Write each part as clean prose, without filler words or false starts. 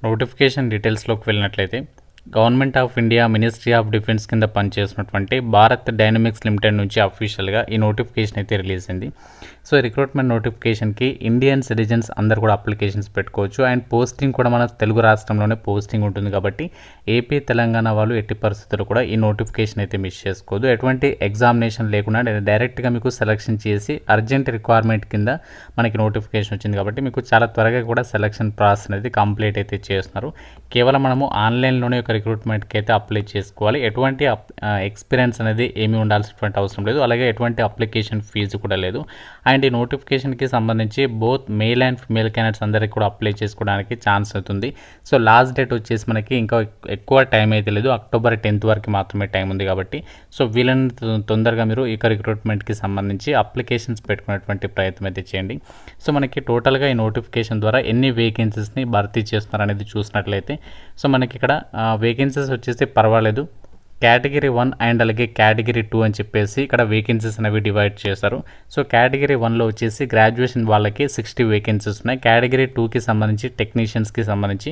Notification డీటెయిల్స్లోకి వెళ్ళినట్లయితే government of India ministry of defence కింద పనిచేస్తున్నటువంటి భారత్ డైనమిక్స్ లిమిటెడ్ నుంచి అఫీషియల్గా ఈ నోటిఫికేషన్ అయితే రిలీజ్ అయింది. సో రిక్రూట్మెంట్ నోటిఫికేషన్కి ఇండియన్ సిటిజన్స్ అందరు కూడా అప్లికేషన్స్ పెట్టుకోవచ్చు. అండ్ పోస్టింగ్ కూడా మన తెలుగు రాష్ట్రంలోనే పోస్టింగ్ ఉంటుంది కాబట్టి ఏపీ తెలంగాణ వాళ్ళు ఎట్టి పరిస్థితుల్లో కూడా ఈ నోటిఫికేషన్ అయితే మిస్ చేసుకోదు. ఎటువంటి ఎగ్జామినేషన్ లేకుండా డైరెక్ట్గా మీకు సెలెక్షన్ చేసి అర్జెంట్ రిక్వైర్మెంట్ కింద మనకి నోటిఫికేషన్ వచ్చింది కాబట్టి మీకు చాలా త్వరగా కూడా సెలెక్షన్ ప్రాసెస్ అనేది కంప్లీట్ అయితే చేస్తున్నారు. కేవలం మనము ఆన్లైన్లోనే ఒక రిక్రూట్మెంట్కి అయితే అప్లై చేసుకోవాలి. ఎటువంటి ఎక్స్పీరియన్స్ అనేది ఏమీ ఉండాల్సినటువంటి అవసరం లేదు. అలాగే ఎటువంటి అప్లికేషన్ ఫీజు కూడా లేదు. అండ్ ఈ నోటిఫికేషన్కి సంబంధించి both male and female candidates అందరికీ కూడా అప్లై చేసుకోవడానికి ఛాన్స్ అవుతుంది. సో లాస్ట్ డేట్ వచ్చేసి మనకి ఇంకా ఎక్కువ టైం అయితే లేదు, అక్టోబర్ 10th వరకు మాత్రమే టైం ఉంది కాబట్టి సో వీళ్ళని తొందరగా మీరు ఈ రిక్రూట్మెంట్కి సంబంధించి అప్లికేషన్స్ పెట్టుకునేటువంటి ప్రయత్నం అయితే చేయండి. సో మనకి టోటల్గా ఈ నోటిఫికేషన్ ద్వారా ఎన్ని వేకెన్సీస్ని భర్తీ చేస్తున్నారు అనేది చూసినట్లయితే సో మనకి ఇక్కడ వేకెన్సీస్ వచ్చేసి పర్వాలేదు. కేటగిరీ 1 అండ్ అలాగే కేటగిరీ 2 అని చెప్పేసి ఇక్కడ వేకెన్సీస్ అనేవి డివైడ్ చేశారు. సో కేటగిరీ 1లో వచ్చేసి గ్రాడ్యుయేషన్ వాళ్ళకి 60 వేకెన్సీస్ ఉన్నాయి. కేటగిరీ 2కి సంబంధించి టెక్నీషియన్స్కి సంబంధించి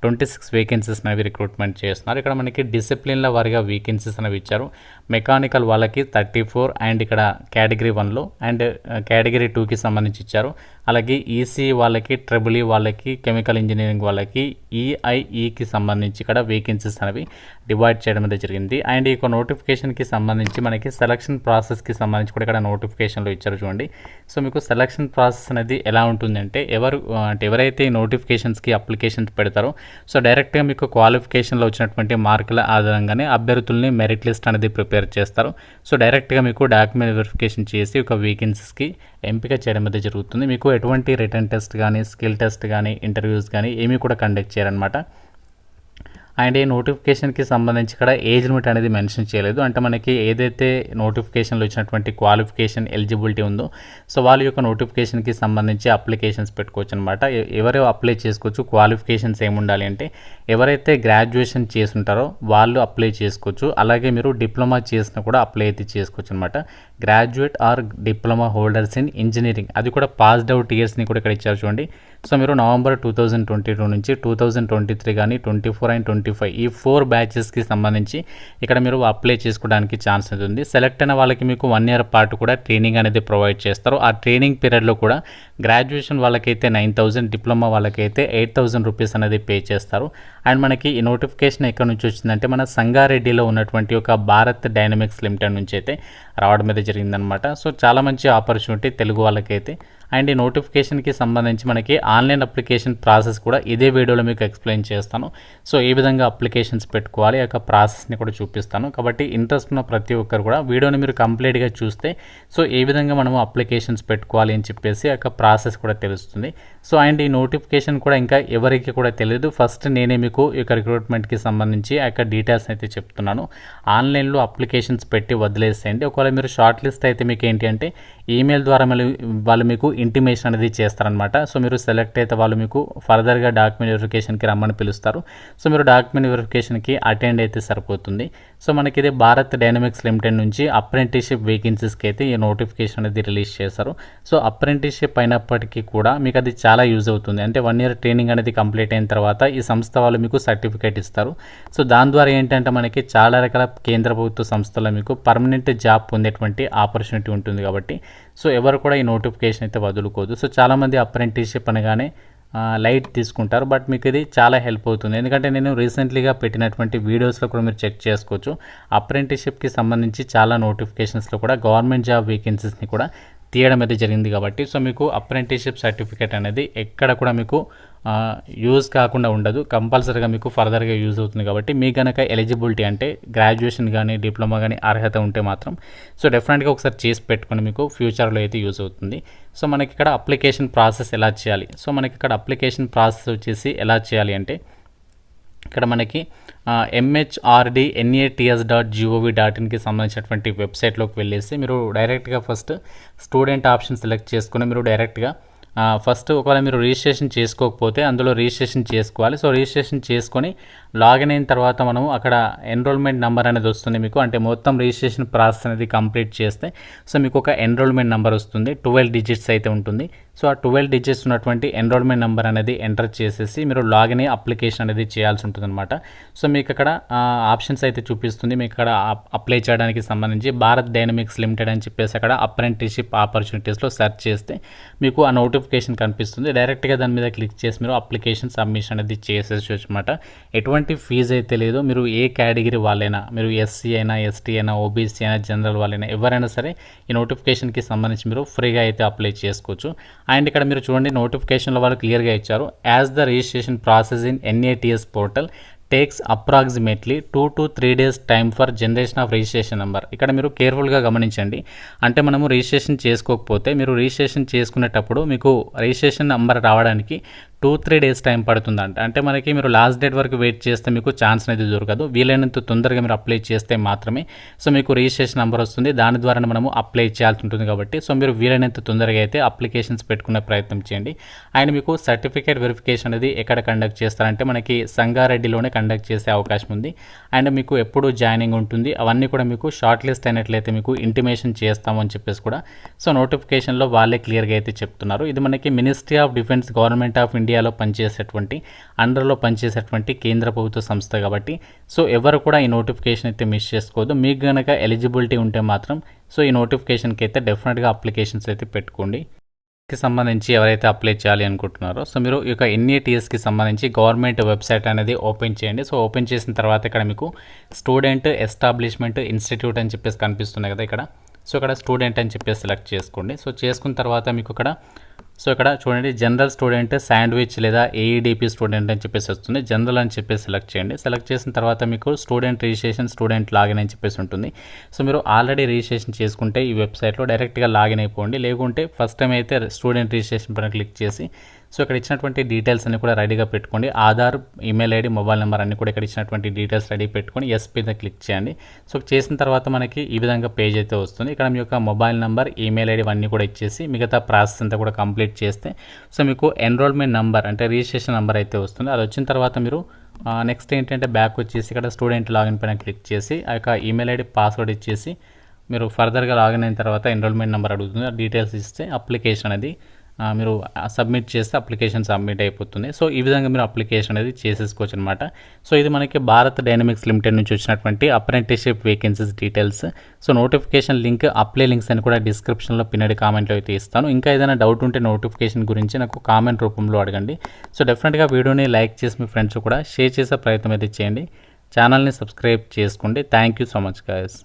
26 వేకెన్సీస్ అనేవి రిక్రూట్మెంట్ చేస్తున్నారు. ఇక్కడ మనకి డిసిప్లిన్ల వారిగా వేకెన్సీస్ అనేవి ఇచ్చారు. మెకానికల్ వాళ్ళకి 34 అండ్ ఇక్కడ కేటగిరీ 1లో అండ్ కేటగిరీ 2కి సంబంధించి ఇచ్చారు. అలాగే ఈసీ వాళ్ళకి, ట్రిపుల్ ఈ వాళ్ళకి, కెమికల్ ఇంజనీరింగ్ వాళ్ళకి, ఈఐఈకి సంబంధించి ఇక్కడ వేకెన్సీస్ అనేవి డివైడ్ చేయడం అనేది జరిగింది. అండ్ ఈ నోటిఫికేషన్కి సంబంధించి మనకి సెలక్షన్ ప్రాసెస్కి సంబంధించి కూడా ఇక్కడ నోటిఫికేషన్లో ఇచ్చారు చూడండి. సో మీకు సెలక్షన్ ప్రాసెస్ అనేది ఎలా ఉంటుందంటే ఎవరైతే ఈ నోటిఫికేషన్స్కి అప్లికేషన్స్ పెడతారో సో డైరెక్ట్గా మీకు క్వాలిఫికేషన్లో వచ్చినటువంటి మార్కుల ఆధారంగానే అభ్యర్థుల్ని మెరిట్ లిస్ట్ అనేది ప్రిపేర్ చేస్తారు. సో డైరెక్ట్గా మీకు డాక్యుమెంట్ వెరిఫికేషన్ చేసి ఒక వేకెన్సీస్కి ఎంపిక చేయడం అయితే జరుగుతుంది. మీకు ఎటువంటి రిటర్న్ టెస్ట్ కానీ, స్కిల్ టెస్ట్ కానీ, ఇంటర్వ్యూస్ కానీ ఏమీ కూడా కండక్ట్ చేయరనమాట. అండ్ ఈ నోటిఫికేషన్కి సంబంధించి ఇక్కడ ఏజ్ లిమిట్ అనేది మెన్షన్ చేయలేదు. అంటే మనకి ఏదైతే నోటిఫికేషన్లో ఇచ్చినటువంటి క్వాలిఫికేషన్ ఎలిజిబిలిటీ ఉందో సో వాళ్ళ యొక్క నోటిఫికేషన్కి సంబంధించి అప్లికేషన్స్ పెట్టుకోవచ్చు అనమాట. ఎవరు అప్లై చేసుకోవచ్చు. క్వాలిఫికేషన్స్ ఏముండాలి అంటే ఎవరైతే గ్రాడ్యుయేషన్ చేసుంటారో వాళ్ళు అప్లై చేసుకోవచ్చు. అలాగే మీరు డిప్లొమా చేసినా కూడా అప్లై అయితే చేసుకోవచ్చు అనమాట. Graduate or diploma holders in engineering అది కూడా పాస్డ్ అవుట్ ఇయర్స్ని కూడా ఇక్కడ ఇచ్చారు చూడండి. సో మీరు నవంబర్ 2022 నుంచి 2023 కానీ 24 అండ్ 25 ఈ 4 బ్యాచెస్కి సంబంధించి ఇక్కడ మీరు అప్లై చేసుకోవడానికి ఛాన్స్ ఉంటుంది. సెలెక్ట్ అయిన వాళ్ళకి మీకు 1 year పాటు కూడా ట్రైనింగ్ అనేది ప్రొవైడ్ చేస్తారు. ఆ ట్రైనింగ్ పీరియడ్లో కూడా గ్రాడ్యుయేషన్ వాళ్ళకైతే 9,000, డిప్లొమా వాళ్ళకైతే 8,000 రూపీస్ అనేది పే చేస్తారు. అండ్ మనకి ఈ నోటిఫికేషన్ ఎక్కడి నుంచి వచ్చిందంటే మన సంగారెడ్డిలో ఉన్నటువంటి ఒక భారత్ డైనమిక్స్ లిమిటెడ్ నుంచి అయితే రావడం అయితే జరిగిందనమాట. సో చాలా మంచి ఆపర్చునిటీ తెలుగు వాళ్ళకైతే. అండ్ ఈ నోటిఫికేషన్కి సంబంధించి మనకి ఆన్లైన్ అప్లికేషన్ ప్రాసెస్ కూడా ఇదే వీడియోలో మీకు ఎక్స్ప్లెయిన్ చేస్తాను. సో ఏ విధంగా అప్లికేషన్స్ పెట్టుకోవాలి ఆ యొక్క ప్రాసెస్ని కూడా చూపిస్తాను. కాబట్టి ఇంట్రెస్ట్ ఉన్న ప్రతి ఒక్కరు కూడా వీడియోని మీరు కంప్లీట్గా చూస్తే సో ఏ విధంగా మనము అప్లికేషన్స్ పెట్టుకోవాలి అని చెప్పేసి ఆ యొక్క ప్రాసెస్ కూడా తెలుస్తుంది. సో అండ్ ఈ నోటిఫికేషన్ కూడా ఇంకా ఎవరికి కూడా తెలియదు. ఫస్ట్ నేనే మీకు ఈ యొక్క రిక్రూట్మెంట్కి సంబంధించి ఆ యొక్క డీటెయిల్స్ అయితే చెప్తున్నాను. ఆన్లైన్లో అప్లికేషన్స్ పెట్టి వదిలేసేయండి. ఒకవేళ మీరు షార్ట్ లిస్ట్ అయితే మీకు ఏంటి అంటే ఈమెయిల్ ద్వారా వాళ్ళు మీకు ఇంటిమేషన్ అనేది చేస్తారనమాట. సో మీరు సెలెక్ట్ అయితే వాళ్ళు మీకు ఫర్దర్గా డాక్యుమెంట్ వెరిఫికేషన్కి రమ్మని పిలుస్తారు. సో మీరు డాక్యుమెంట్ వెరిఫికేషన్కి అటెండ్ అయితే సరిపోతుంది. సో మనకి ఇది భారత్ డైనమిక్స్ లిమిటెడ్ నుంచి అప్రెంటిస్షిప్ వేకెన్సీస్కి అయితే ఈ నోటిఫికేషన్ అనేది రిలీజ్ చేశారు. సో అప్రెంటిస్షిప్ అయినప్పటికీ కూడా మీకు అది చాలా యూజ్ అవుతుంది. అంటే 1 year ట్రైనింగ్ అనేది కంప్లీట్ అయిన తర్వాత ఈ సంస్థ వాళ్ళు మీకు సర్టిఫికేట్ ఇస్తారు. సో దాని ద్వారా ఏంటంటే మనకి చాలా రకాల కేంద్ర ప్రభుత్వ సంస్థల్లో మీకు పర్మనెంట్ జాబ్ పొందేటువంటి ఆపర్చునిటీ ఉంటుంది కాబట్టి సో ఎవరు కూడా ఈ నోటిఫికేషన్ అయితే వదులుకోదు. సో చాలామంది అప్రెంటిస్షిప్ అనగానే లైట్ తీసుకుంటారు. బట్ మీకు ఇది చాలా హెల్ప్ అవుతుంది. ఎందుకంటే నేను రీసెంట్లీగా పెట్టినటువంటి వీడియోస్లో కూడా మీరు చెక్ చేసుకోవచ్చు. అప్రెంటిస్షిప్కి సంబంధించి చాలా నోటిఫికేషన్స్లో కూడా గవర్నమెంట్ జాబ్ వేకెన్సీస్ని కూడా తీయడం అయితే జరిగింది కాబట్టి సో మీకు అప్రెంటిస్షిప్ సర్టిఫికేట్ అనేది ఎక్కడ కూడా మీకు యూజ్ కాకుండా ఉండదు. కంపల్సరీగా మీకు ఫర్దర్గా యూజ్ అవుతుంది కాబట్టి మీ కనుక ఎలిజిబిలిటీ అంటే గ్రాడ్యుయేషన్ కానీ, డిప్లొమా కానీ అర్హత ఉంటే మాత్రం సో డెఫినెట్గా ఒకసారి చేసి పెట్టుకొని మీకు ఫ్యూచర్లో అయితే యూజ్ అవుతుంది. సో మనకి ఇక్కడ అప్లికేషన్ ప్రాసెస్ ఎలా చేయాలి. సో మనకి ఇక్కడ అప్లికేషన్ ప్రాసెస్ వచ్చేసి ఎలా చేయాలి అంటే ఇక్కడ మనకి mhrd.nats.gov.inకి సంబంధించినటువంటి వెబ్సైట్లోకి వెళ్ళేసి మీరు డైరెక్ట్గా ఫస్ట్ స్టూడెంట్ ఆప్షన్ సెలెక్ట్ చేసుకుని మీరు డైరెక్ట్గా ఫస్ట్ ఒకవేళ మీరు రిజిస్ట్రేషన్ చేసుకోకపోతే అందులో రిజిస్ట్రేషన్ చేసుకోవాలి. సో రిజిస్ట్రేషన్ చేసుకొని లాగిన్ అయిన తర్వాత మనము అక్కడ ఎన్రోల్మెంట్ నెంబర్ అనేది వస్తుంది మీకు. అంటే మొత్తం రిజిస్ట్రేషన్ ప్రాసెస్ అనేది కంప్లీట్ చేస్తే సో మీకు ఒక ఎన్రోల్మెంట్ నెంబర్ వస్తుంది, 12 digits అయితే ఉంటుంది. సో ఆ 12 డిజిట్స్ ఉన్నటువంటి ఎన్రోల్మెంట్ నెంబర్ అనేది ఎంటర్ చేసేసి మీరు లాగిన్ అయ్యి అప్లికేషన్ అనేది చేయాల్సి ఉంటుందన్నమాట. సో మీకు అక్కడ ఆప్షన్స్ అయితే చూపిస్తుంది. మీకు అక్కడ అప్లై చేయడానికి సంబంధించి భారత్ డైనమిక్స్ లిమిటెడ్ అని చెప్పేసి అక్కడ అప్రెంటిస్షిప్ ఆపర్చునిటీస్లో సెర్చ్ చేస్తే మీకు ఆ నోటిఫికేషన్ కనిపిస్తుంది. డైరెక్ట్గా దాని మీద క్లిక్ చేసి మీరు అప్లికేషన్ సబ్మిషన్ అనేది చేసేసుకోవచ్చు అనమాట. ఎటువంటి ఫీజు అయితే లేదు. మీరు ఏ కేటగిరీ వాళ్ళైనా, మీరు ఎస్సీ అయినా, ఎస్టీ అయినా, ఓబీసీ అయినా, జనరల్ వాళ్ళైనా, ఎవరైనా సరే ఈ నోటిఫికేషన్కి సంబంధించి మీరు ఫ్రీగా అయితే అప్లై చేసుకోవచ్చు. అండ్ ఇక్కడ మీరు చూడండి, నోటిఫికేషన్లో వాళ్ళు క్లియర్గా ఇచ్చారు. As the registration process in NATS portal takes approximately 2 to 3 days time for generation of registration number. ఇక్కడ మీరు కేర్ఫుల్గా గమనించండి. అంటే మనము రిజిస్ట్రేషన్ చేసుకోకపోతే మీరు రిజిస్ట్రేషన్ చేసుకునేటప్పుడు మీకు రిజిస్ట్రేషన్ నెంబర్ రావడానికి 2-3 days టైం పడుతుందంట. అంటే మనకి మీరు లాస్ట్ డేట్ వరకు వెయిట్ చేస్తే మీకు ఛాన్స్ అనేది దొరకదు. వీలైనంత తొందరగా మీరు అప్లై చేస్తే మాత్రమే సో మీకు రిజిస్ట్రేషన్ నెంబర్ వస్తుంది. దాని ద్వారా మనము అప్లై చేయాల్సి ఉంటుంది కాబట్టి సో మీరు వీలైనంత తొందరగా అయితే అప్లికేషన్స్ పెట్టుకునే ప్రయత్నం చేయండి. అండ్ మీకు సర్టిఫికేట్ వెరిఫికేషన్ అనేది ఎక్కడ కండక్ట్ చేస్తారంటే మనకి సంగారెడ్డిలోనే కండక్ట్ చేసే అవకాశం ఉంది. అండ్ మీకు ఎప్పుడు జాయినింగ్ ఉంటుంది అవన్నీ కూడా మీకు షార్ట్ లిస్ట్ అయినట్లయితే మీకు ఇంటిమేషన్ చేస్తామని చెప్పేసి కూడా సో నోటిఫికేషన్లో వాళ్ళే క్లియర్గా అయితే చెప్తున్నారు. ఇది మనకి ministry of defence, government of ఇండియాలో పనిచేసేటువంటి అండర్లో పనిచేసేటువంటి కేంద్ర ప్రభుత్వ సంస్థ కాబట్టి సో ఎవరు కూడా ఈ నోటిఫికేషన్ అయితే మిస్ చేసుకోవద్దు. మీకు కనుక ఎలిజిబిలిటీ ఉంటే మాత్రం సో ఈ నోటిఫికేషన్కి అయితే డెఫినెట్గా అప్లికేషన్స్ అయితే పెట్టుకోండి. సంబంధించి ఎవరైతే అప్లై చేయాలి అనుకుంటున్నారో సో మీరు ఈ యొక్క NATSకి సంబంధించి గవర్నమెంట్ వెబ్సైట్ అనేది ఓపెన్ చేయండి. సో ఓపెన్ చేసిన తర్వాత ఇక్కడ మీకు స్టూడెంట్ ఎస్టాబ్లిష్మెంట్ ఇన్స్టిట్యూట్ అని చెప్పేసి కనిపిస్తున్నాయి కదా ఇక్కడ. సో ఇక్కడ స్టూడెంట్ అని చెప్పేసి సెలెక్ట్ చేసుకోండి. సో చేసుకున్న తర్వాత మీకు ఇక్కడ చూడండి, జనరల్ స్టూడెంట్, శాండ్విచ్ లేదా AEDP స్టూడెంట్ అని చెప్పేసి వస్తుంది. జనరల్ అని చెప్పేసి సెలెక్ట్ చేయండి. సెలెక్ట్ చేసిన తర్వాత మీకు స్టూడెంట్ రిజిస్ట్రేషన్, స్టూడెంట్ లాగిన్ అని చెప్పేసి ఉంటుంది. సో మీరు ఆల్రెడీ రిజిస్ట్రేషన్ చేసుకుంటే ఈ వెబ్సైట్లో డైరెక్ట్గా లాగిన్ అయిపోండి. లేకుంటే ఫస్ట్ టైం అయితే స్టూడెంట్ రిజిస్ట్రేషన్ పైన క్లిక్ చేసి సో ఇక్కడ ఇచ్చినటువంటి డీటెయిల్స్ అన్ని కూడా రెడీగా పెట్టుకోండి. Aadhaar, email ID, mobile number అన్ని కూడా ఇక్కడ ఇచ్చినటువంటి డీటెయిల్స్ రెడీ పెట్టుకొని ఎస్ మీద క్లిక్ చేయండి. సో చేసిన తర్వాత మనకి ఈ విధంగా పేజ్ అయితే వస్తుంది. ఇక్కడ మీ యొక్క మొబైల్ నెంబర్, ఈమెయిల్ ID అన్నీ కూడా ఇచ్చేసి మిగతా ప్రాసెస్ అంతా కూడా కంప్లీట్ చేస్తే సో మీకు ఎన్రోల్మెంట్ నెంబర్ అంటే రిజిస్ట్రేషన్ నెంబర్ అయితే వస్తుంది. అది వచ్చిన తర్వాత మీరు నెక్స్ట్ ఏంటంటే బ్యాక్ వచ్చేసి ఇక్కడ స్టూడెంట్ లాగిన్ పైన క్లిక్ చేసి ఆ యొక్క ఈమెయిల్ ID, పాస్వర్డ్ ఇచ్చేసి మీరు ఫర్దర్గా లాగిన్ అయిన తర్వాత ఎన్రోల్మెంట్ నెంబర్ అడుగుతుంది. ఆ డీటెయిల్స్ ఇస్తే అప్లికేషన్ అనేది మీరు సబ్మిట్ చేస్తే అప్లికేషన్ సబ్మిట్ అయిపోతుంది. సో ఈ విధంగా మీరు అప్లికేషన్ అనేది చేసేసుకోవచ్చు అనమాట. సో ఇది మనకి భారత్ డైనమిక్స్ లిమిటెడ్ నుంచి వచ్చినటువంటి apprenticeship vacancies details. So notification link, apply links అని కూడా డిస్క్రిప్షన్లో పిన్నడి కామెంట్లో అయితే ఇస్తాను. ఇంకా ఏదైనా డౌట్ ఉంటే నోటిఫికేషన్ గురించి నాకు కామెంట్ రూపంలో అడగండి. సో డెఫినెట్గా వీడియోని లైక్ చేసి మీ ఫ్రెండ్స్ కూడా షేర్ చేసే ప్రయత్నం అయితే చేయండి. ఛానల్ని సబ్స్క్రైబ్ చేసుకోండి. Thank you so much guys.